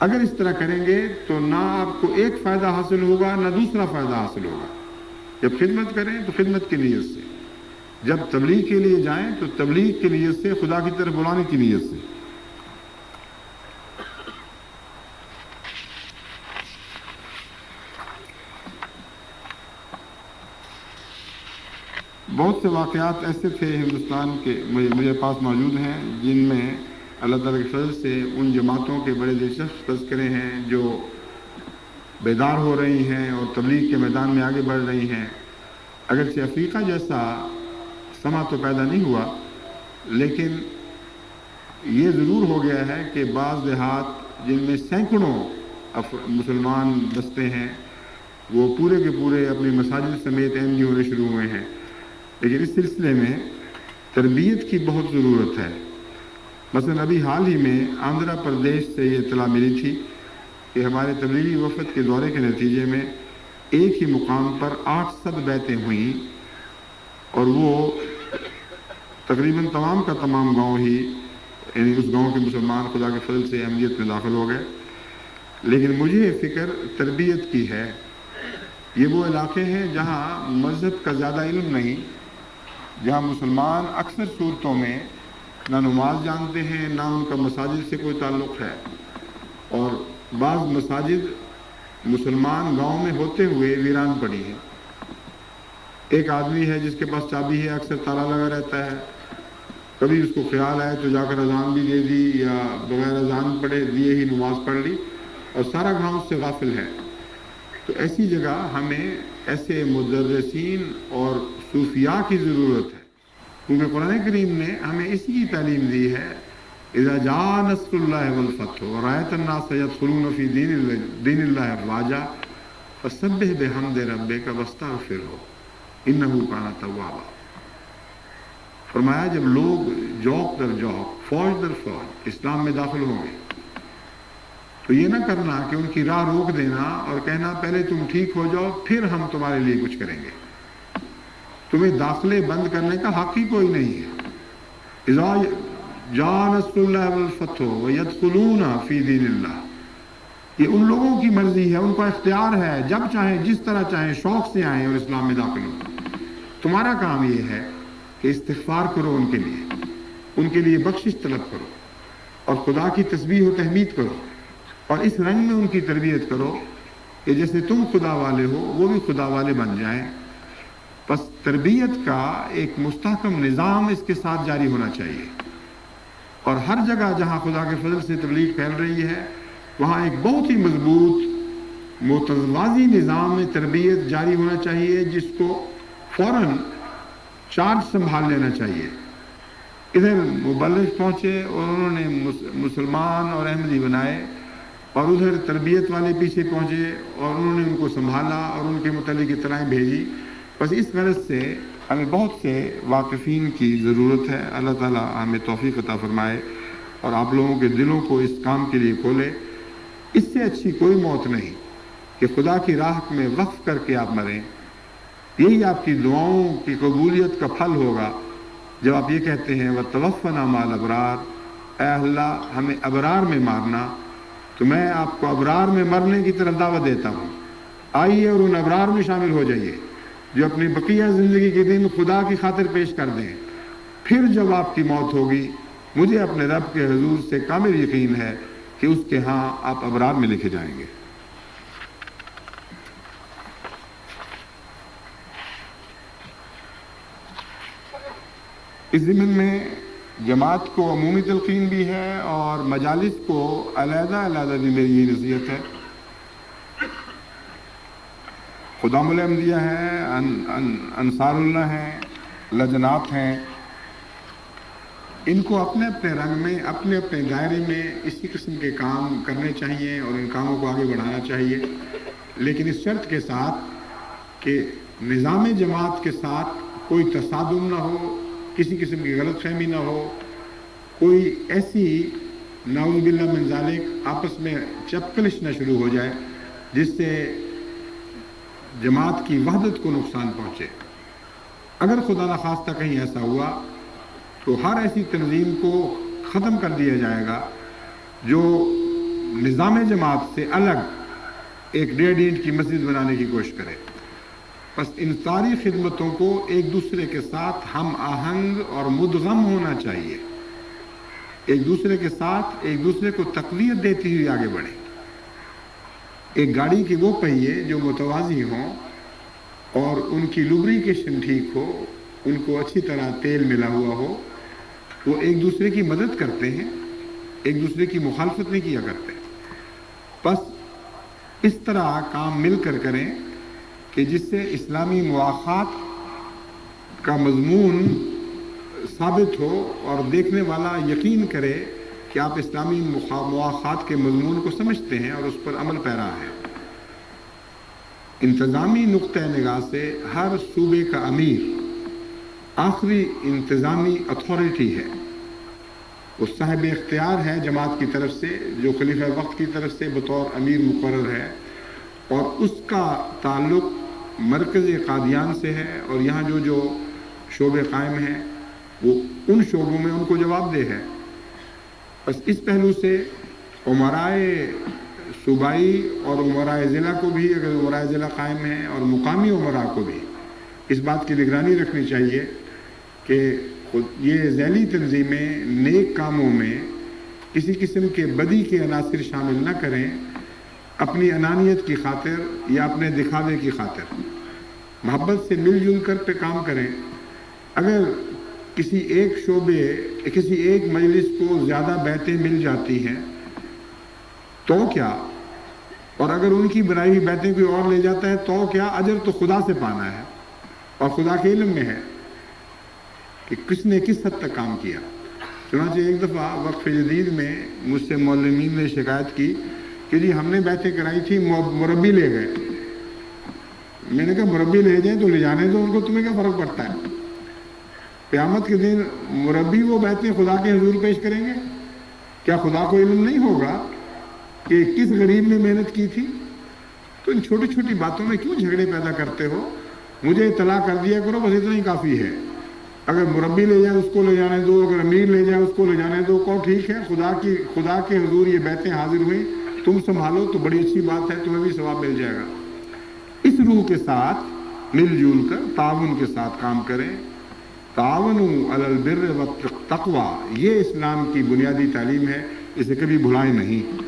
اگر اس طرح کریں گے تو نہ آپ کو ایک فائدہ حاصل ہوگا نہ دوسرا فائدہ حاصل ہوگا. جب خدمت کریں تو خدمت کی نیت سے، جب تبلیغ کے لیے جائیں تو تبلیغ کی نیت سے، خدا کی طرف بلانے کی نیت سے. بہت سے واقعات ایسے تھے ہندوستان کے میرے پاس موجود ہیں جن میں اللہ تعالیٰ کے فضل سے ان جماعتوں کے بڑے دلچسپ تذکرے ہیں جو بیدار ہو رہی ہیں اور تبلیغ کے میدان میں آگے بڑھ رہی ہیں. اگرچہ افریقہ جیسا سما تو پیدا نہیں ہوا، لیکن یہ ضرور ہو گیا ہے کہ بعض دیہات جن میں سینکڑوں مسلمان بستے ہیں وہ پورے کے پورے اپنی مساجد سمیت احمدی ہونے شروع ہوئے ہیں. لیکن اس سلسلے میں تربیت کی بہت ضرورت ہے. مثلا ابھی حال ہی میں آندھرا پردیش سے یہ اطلاع ملی تھی کہ ہمارے تبلیغی وفد کے دورے کے نتیجے میں ایک ہی مقام پر 800 بیعتیں ہوئیں اور وہ تقریباً تمام کا تمام گاؤں ہی، یعنی اس گاؤں کے مسلمان خدا کے فضل سے احمدیت میں داخل ہو گئے. لیکن مجھے فکر تربیت کی ہے. یہ وہ علاقے ہیں جہاں مذہب کا زیادہ علم نہیں، جہاں مسلمان اکثر صورتوں میں نہ نماز جانتے ہیں نہ ان کا مساجد سے کوئی تعلق ہے، اور بعض مساجد مسلمان گاؤں میں ہوتے ہوئے ویران پڑی ہیں. ایک آدمی ہے جس کے پاس چابی ہے، اکثر تالا لگا رہتا ہے، کبھی اس کو خیال آئے تو جا کر اذان بھی دے دی یا بغیر اذان پڑھے دیے ہی نماز پڑھ لی، اور سارا گاؤں اس سے غافل ہے. تو ایسی جگہ ہمیں ایسے مدرسین اور صوفیاء کی ضرورت ہے، کیونکہ قرآن کریم نے ہمیں اسی کی تعلیم دی ہے، اذا جاء نصر اللہ والفتح ورأیت الناس يدخلون فی دین اللہ افواجا فسبح بحمد ربک واستغفرہ انہ کان توابا. فرمایا جب لوگ جوق در جوق، فوج در فوج اسلام میں داخل ہوں گے تو یہ نہ کرنا کہ ان کی راہ روک دینا اور کہنا پہلے تم ٹھیک ہو جاؤ پھر ہم تمہارے لیے کچھ کریں گے. تمہیں داخلے بند کرنے کا حق ہی کوئی نہیں ہے. اذا جاء نصر اللہ والفتح ويدخلون فی دین اللہ، یہ ان لوگوں کی مرضی ہے، ان کا اختیار ہے، جب چاہیں جس طرح چاہیں شوق سے آئیں اور اسلام میں داخل ہوں. تمہارا کام یہ ہے کہ استغفار کرو ان کے لیے بخشش طلب کرو اور خدا کی تسبیح و تحمید کرو، اور اس رنگ میں ان کی تربیت کرو کہ جیسے تم خدا والے ہو وہ بھی خدا والے بن جائیں. بس تربیت کا ایک مستحکم نظام اس کے ساتھ جاری ہونا چاہیے، اور ہر جگہ جہاں خدا کے فضل سے تبلیغ پھیل رہی ہے وہاں ایک بہت ہی مضبوط متوازی نظام میں تربیت جاری ہونا چاہیے، جس کو فوراً چارج سنبھال لینا چاہیے. ادھر مبلغ پہنچے اور انہوں نے مسلمان اور احمدی بنائے، اور ادھر تربیت والے پیچھے پہنچے اور انہوں نے ان کو سنبھالا اور ان کے متعلق اطلاعیں بھیجی. بس اس غرض سے ہمیں بہت سے واقفین کی ضرورت ہے. اللہ تعالیٰ ہمیں توفیق عطا فرمائے اور آپ لوگوں کے دلوں کو اس کام کے لیے کھولے. اس سے اچھی کوئی موت نہیں کہ خدا کی راہ میں وقف کر کے آپ مریں. یہی آپ کی دعاؤں کی قبولیت کا پھل ہوگا جب آپ یہ کہتے ہیں وَتَوَفَّنَا مَعَ الْأَبْرَارِ، اے اللہ ہمیں ابرار میں مارنا. تو میں آپ کو ابرار میں مرنے کی طرف دعوت دیتا ہوں. آئیے اور ان ابرار میں شامل ہو جائیے جو اپنی بقیہ زندگی کے دن خدا کی خاطر پیش کر دیں. پھر جب آپ کی موت ہوگی مجھے اپنے رب کے حضور سے کامل یقین ہے کہ اس کے ہاں آپ ابرار میں لکھے جائیں گے. اس ضمن میں جماعت کو عمومی تلقین بھی ہے اور مجالس کو علیحدہ علیحدہ بھی میری یہ نصیحت ہے. خدام الاحمدیہ ہیں، انصار اللہ ہیں، لجنات ہیں، ان کو اپنے اپنے رنگ میں اپنے اپنے دائرے میں اسی قسم کے کام کرنے چاہیے اور ان کاموں کو آگے بڑھانا چاہیے، لیکن اس شرط کے ساتھ کہ نظام جماعت کے ساتھ کوئی تصادم نہ ہو، کسی قسم کی غلط فہمی نہ ہو، کوئی ایسی نعوذ باللہ من ذالک آپس میں چپکلش نہ شروع ہو جائے جس سے جماعت کی وحدت کو نقصان پہنچے. اگر خدا نخواستہ کہیں ایسا ہوا تو ہر ایسی تنظیم کو ختم کر دیا جائے گا جو نظام جماعت سے الگ ایک 1.5 اینٹ کی مسجد بنانے کی کوشش کرے. بس ان ساری خدمتوں کو ایک دوسرے کے ساتھ ہم آہنگ اور مدغم ہونا چاہیے. ایک دوسرے کے ساتھ ایک دوسرے کو تقویت دیتی ہوئی آگے بڑھیں. ایک گاڑی کے وہ پہیے جو متوازی ہوں اور ان کی لوبریکیشن ٹھیک ہو، ان کو اچھی طرح تیل ملا ہوا ہو، وہ ایک دوسرے کی مدد کرتے ہیں، ایک دوسرے کی مخالفت نہیں کیا کرتے. بس اس طرح کام مل کر کریں کہ جس سے اسلامی مواخات کا مضمون ثابت ہو اور دیکھنے والا یقین کرے کہ آپ اسلامی مواخات کے مضمون کو سمجھتے ہیں اور اس پر عمل پیرا ہیں. انتظامی نقطہ نگاہ سے ہر صوبے کا امیر آخری انتظامی اتھارٹی ہے. وہ صاحب اختیار ہے جماعت کی طرف سے، جو خلیفہ وقت کی طرف سے بطور امیر مقرر ہے، اور اس کا تعلق مرکز قادیان سے ہے، اور یہاں جو شعبے قائم ہیں وہ ان شعبوں میں ان کو جواب دہ ہے. بس اس پہلو سے امرائے صوبائی اور امرائے ضلع کو بھی، اگر امرائے ضلع قائم ہیں، اور مقامی امراء کو بھی اس بات کی نگرانی رکھنی چاہیے کہ یہ ذیلی تنظیمیں نیک کاموں میں کسی قسم کے بدی کے عناصر شامل نہ کریں، اپنی انانیت کی خاطر یا اپنے دکھاوے کی خاطر. محبت سے مل جل کر پہ کام کریں. اگر کسی ایک شعبے، کسی ایک مجلس کو زیادہ بیعتیں مل جاتی ہیں تو کیا، اور اگر ان کی بنائی ہوئی بیعتیں کوئی اور لے جاتا ہے تو کیا، اجر تو خدا سے پانا ہے، اور خدا کے علم میں ہے کہ کس نے کس حد تک کام کیا. چنانچہ ایک دفعہ وقف جدید میں مجھ سے معلمین نے شکایت کی کہ جی ہم نے بیعتیں کرائی تھی، مربی لے گئے. میں نے کہا مربی لے جائیں تو لے جانے دو ان کو، تمہیں کیا فرق پڑتا ہے؟ قیامت کے دن مربی وہ بیعتیں خدا کے حضور پیش کریں گے. کیا خدا کو علم نہیں ہوگا کہ کس غریب نے محنت کی تھی؟ تو ان چھوٹی چھوٹی باتوں میں کیوں جھگڑے پیدا کرتے ہو؟ مجھے اطلاع کر دیا کرو، بس اتنا ہی کافی ہے. اگر مربی لے جائے اس کو لے جانے دو، اگر امیر لے جائے اس کو لے جانے دو، کو ٹھیک ہے، خدا کے حضور یہ بیعتیں حاضر ہوئیں، تم سنبھالو تو بڑی اچھی بات ہے، تمہیں بھی ثواب مل جائے گا. اس روح کے ساتھ مل جل کر تعاون کے ساتھ کام کریں. تعاونوا علی البر والتقوی، یہ اسلام کی بنیادی تعلیم ہے، اسے کبھی بھلائیں نہیں.